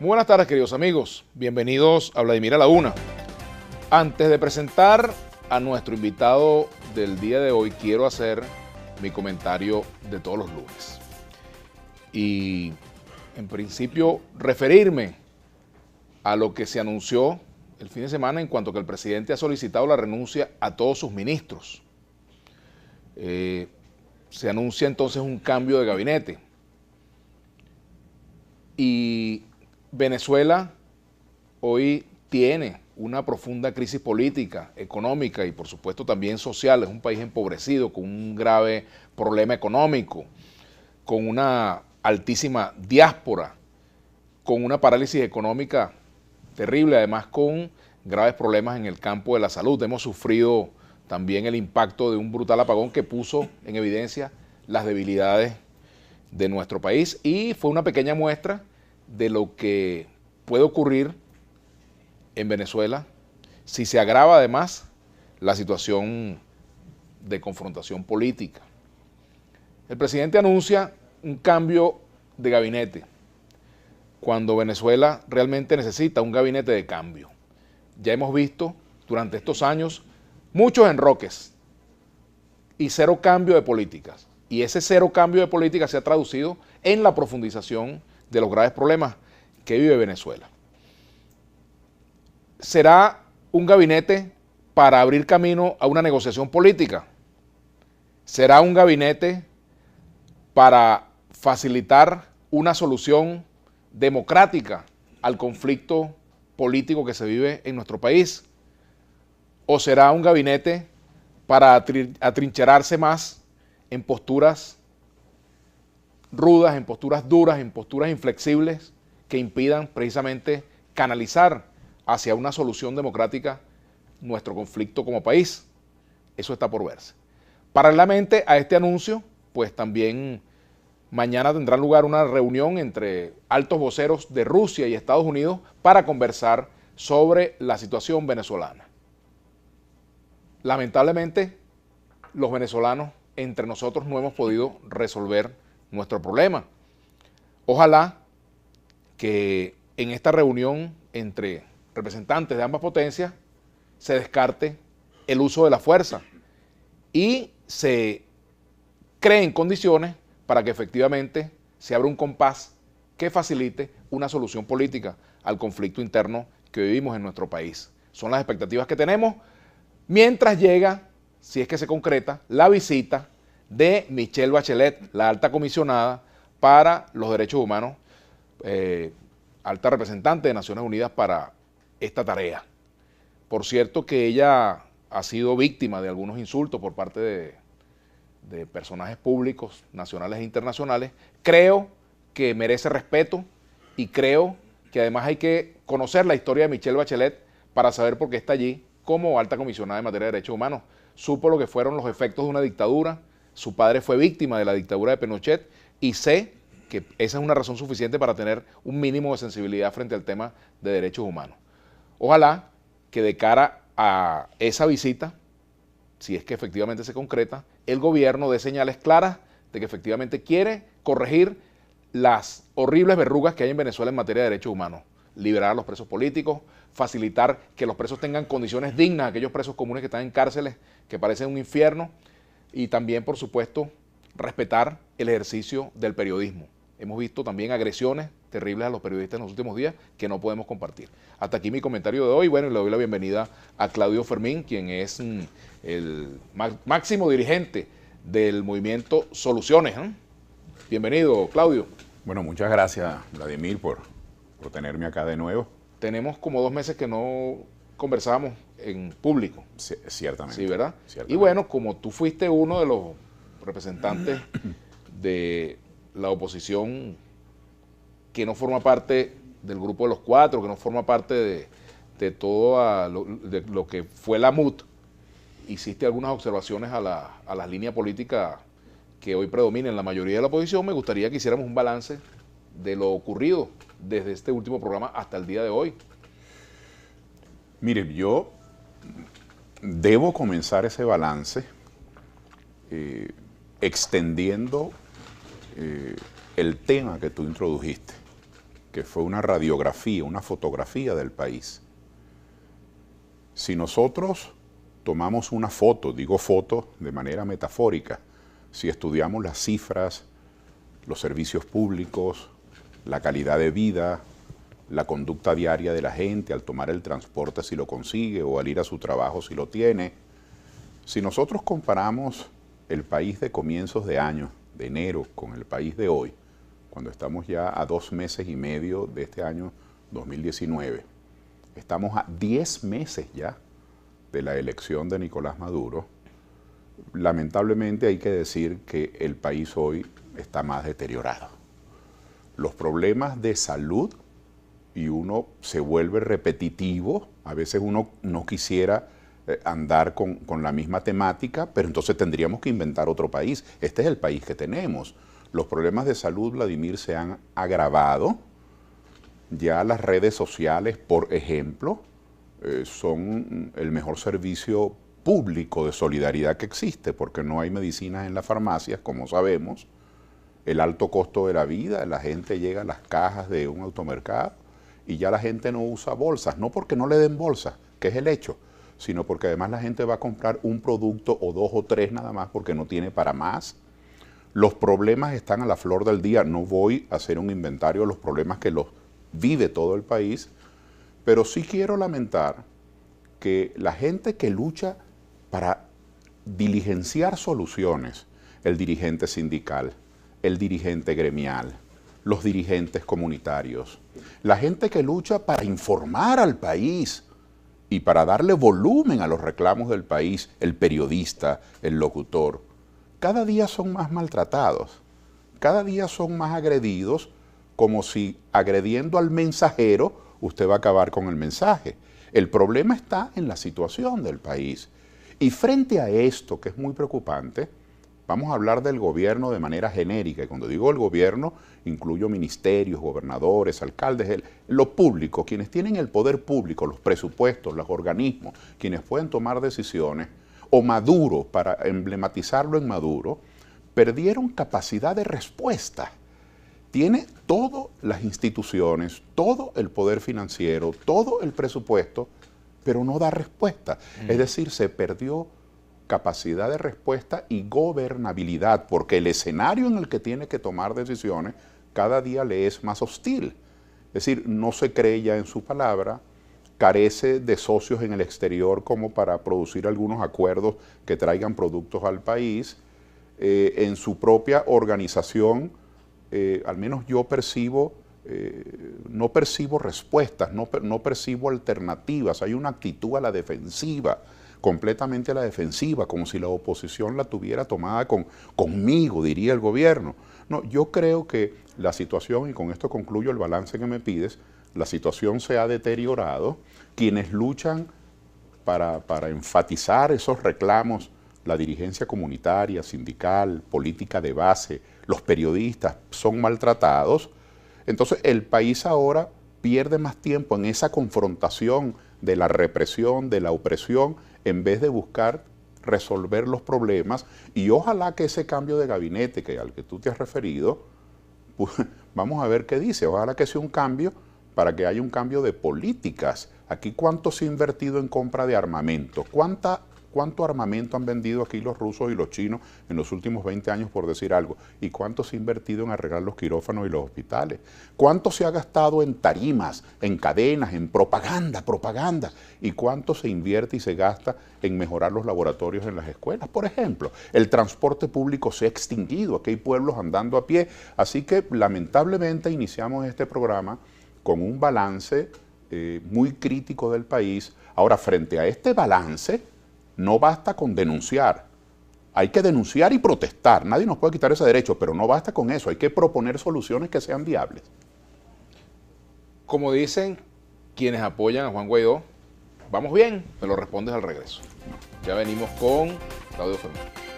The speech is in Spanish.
Buenas tardes, queridos amigos. Bienvenidos a Vladimir a la Una. Antes de presentar a nuestro invitado del día de hoy, quiero hacer mi comentario de todos los lunes. Y, en principio, referirme a lo que se anunció el fin de semana en cuanto que el presidente ha solicitado la renuncia a todos sus ministros. Se anuncia entonces un cambio de gabinete. Y Venezuela hoy tiene una profunda crisis política, económica y por supuesto también social. Es un país empobrecido, con un grave problema económico, con una altísima diáspora, con una parálisis económica terrible, además con graves problemas en el campo de la salud. Hemos sufrido también el impacto de un brutal apagón que puso en evidencia las debilidades de nuestro país y fue una pequeña muestra de lo que puede ocurrir en Venezuela si se agrava además la situación de confrontación política. El presidente anuncia un cambio de gabinete cuando Venezuela realmente necesita un gabinete de cambio. Ya hemos visto durante estos años muchos enroques y cero cambio de políticas. Y ese cero cambio de políticas se ha traducido en la profundización de los graves problemas que vive Venezuela. ¿Será un gabinete para abrir camino a una negociación política? ¿Será un gabinete para facilitar una solución democrática al conflicto político que se vive en nuestro país? ¿O será un gabinete para atrincherarse más en posturas rudas, en posturas duras, en posturas inflexibles que impidan precisamente canalizar hacia una solución democrática nuestro conflicto como país? Eso está por verse. Paralelamente a este anuncio, pues también mañana tendrá lugar una reunión entre altos voceros de Rusia y Estados Unidos para conversar sobre la situación venezolana. Lamentablemente, los venezolanos entre nosotros no hemos podido resolver nuestro problema. Ojalá que en esta reunión entre representantes de ambas potencias se descarte el uso de la fuerza y se creen condiciones para que efectivamente se abra un compás que facilite una solución política al conflicto interno que vivimos en nuestro país. Son las expectativas que tenemos mientras llega, si es que se concreta, la visita de Michelle Bachelet, la alta comisionada para los derechos humanos, alta representante de Naciones Unidas para esta tarea. Por cierto que ella ha sido víctima de algunos insultos por parte de personajes públicos, nacionales e internacionales. Creo que merece respeto y creo que además hay que conocer la historia de Michelle Bachelet para saber por qué está allí como alta comisionada en materia de derechos humanos. Supo lo que fueron los efectos de una dictadura. Su padre fue víctima de la dictadura de Pinochet y sé que esa es una razón suficiente para tener un mínimo de sensibilidad frente al tema de derechos humanos. Ojalá que de cara a esa visita, si es que efectivamente se concreta, el gobierno dé señales claras de que efectivamente quiere corregir las horribles verrugas que hay en Venezuela en materia de derechos humanos, liberar a los presos políticos, facilitar que los presos tengan condiciones dignas, aquellos presos comunes que están en cárceles que parecen un infierno, y también, por supuesto, respetar el ejercicio del periodismo. Hemos visto también agresiones terribles a los periodistas en los últimos días que no podemos compartir. Hasta aquí mi comentario de hoy. Bueno, le doy la bienvenida a Claudio Fermín, quien es el máximo dirigente del movimiento Soluciones. Bienvenido, Claudio. Bueno, muchas gracias, Vladimir, por tenerme acá de nuevo. Tenemos como 2 meses que no conversábamos en público. Ciertamente. Sí, ¿verdad? Ciertamente. Y bueno, como tú fuiste uno de los representantes de la oposición que no forma parte del grupo de los 4, que no forma parte de todo lo que fue la MUT, hiciste algunas observaciones a la línea política que hoy predomina en la mayoría de la oposición. Me gustaría que hiciéramos un balance de lo ocurrido desde este último programa hasta el día de hoy. Mire, yo debo comenzar ese balance extendiendo el tema que tú introdujiste. que fue una radiografía, una fotografía del país. Si nosotros tomamos una foto, digo foto de manera metafórica, si estudiamos las cifras, los servicios públicos, la calidad de vida, la conducta diaria de la gente al tomar el transporte si lo consigue o al ir a su trabajo si lo tiene, si nosotros comparamos el país de comienzos de año, de enero, con el país de hoy, cuando estamos ya a 2 meses y medio de este año 2019, estamos a 10 meses ya de la elección de Nicolás Maduro, lamentablemente hay que decir que el país hoy está más deteriorado. Los problemas de salud, y uno se vuelve repetitivo, a veces uno no quisiera andar con la misma temática, pero entonces tendríamos que inventar otro país. Este es el país que tenemos. Los problemas de salud, Vladimir, se han agravado. Ya las redes sociales, por ejemplo, son el mejor servicio público de solidaridad que existe, porque no hay medicinas en las farmacias, como sabemos. El alto costo de la vida, la gente llega a las cajas de un automercado y ya la gente no usa bolsas, no porque no le den bolsas, que es el hecho, sino porque además la gente va a comprar un producto o 2 o 3 nada más porque no tiene para más. Los problemas están a la flor del día. No voy a hacer un inventario de los problemas que los vive todo el país, pero sí quiero lamentar que la gente que lucha para diligenciar soluciones, el dirigente sindical, el dirigente gremial, los dirigentes comunitarios, la gente que lucha para informar al país y para darle volumen a los reclamos del país, el periodista, el locutor, cada día son más maltratados, cada día son más agredidos, como si agrediendo al mensajero usted va a acabar con el mensaje. El problema está en la situación del país. Y frente a esto, que es muy preocupante, vamos a hablar del gobierno de manera genérica. Y cuando digo el gobierno, incluyo ministerios, gobernadores, alcaldes, lo público, quienes tienen el poder público, los presupuestos, los organismos, quienes pueden tomar decisiones, o Maduro, para emblematizarlo en Maduro, perdieron capacidad de respuesta. Tiene todas las instituciones, todo el poder financiero, todo el presupuesto, pero no da respuesta. Es decir, se perdió capacidad de respuesta y gobernabilidad, porque el escenario en el que tiene que tomar decisiones cada día le es más hostil. Es decir, no se cree ya en su palabra, carece de socios en el exterior como para producir algunos acuerdos que traigan productos al país. En su propia organización, al menos yo percibo, no percibo respuestas, no percibo alternativas. Hay una actitud a la defensiva, completamente a la defensiva, como si la oposición la tuviera tomada conmigo, diría el gobierno. No, yo creo que la situación, y con esto concluyo el balance que me pides, la situación se ha deteriorado. Quienes luchan para enfatizar esos reclamos, la dirigencia comunitaria, sindical, política de base, los periodistas son maltratados. Entonces el país ahora pierde más tiempo en esa confrontación de la represión, de la opresión, en vez de buscar resolver los problemas. Y ojalá que ese cambio de gabinete al que tú te has referido, pues, vamos a ver qué dice. Ojalá que sea un cambio para que haya un cambio de políticas. Aquí, ¿cuánto se ha invertido en compra de armamento? ¿Cuánto armamento han vendido aquí los rusos y los chinos en los últimos 20 años, por decir algo? ¿Y cuánto se ha invertido en arreglar los quirófanos y los hospitales? ¿Cuánto se ha gastado en tarimas, en cadenas, en propaganda? ¿Y cuánto se invierte y se gasta en mejorar los laboratorios en las escuelas? Por ejemplo, el transporte público se ha extinguido, aquí hay pueblos andando a pie. Así que, lamentablemente, iniciamos este programa con un balance muy crítico del país. Ahora, frente a este balance, no basta con denunciar. Hay que denunciar y protestar. Nadie nos puede quitar ese derecho, pero no basta con eso. Hay que proponer soluciones que sean viables. Como dicen quienes apoyan a Juan Guaidó, vamos bien, me lo respondes al regreso. Ya venimos con Claudio Fernández.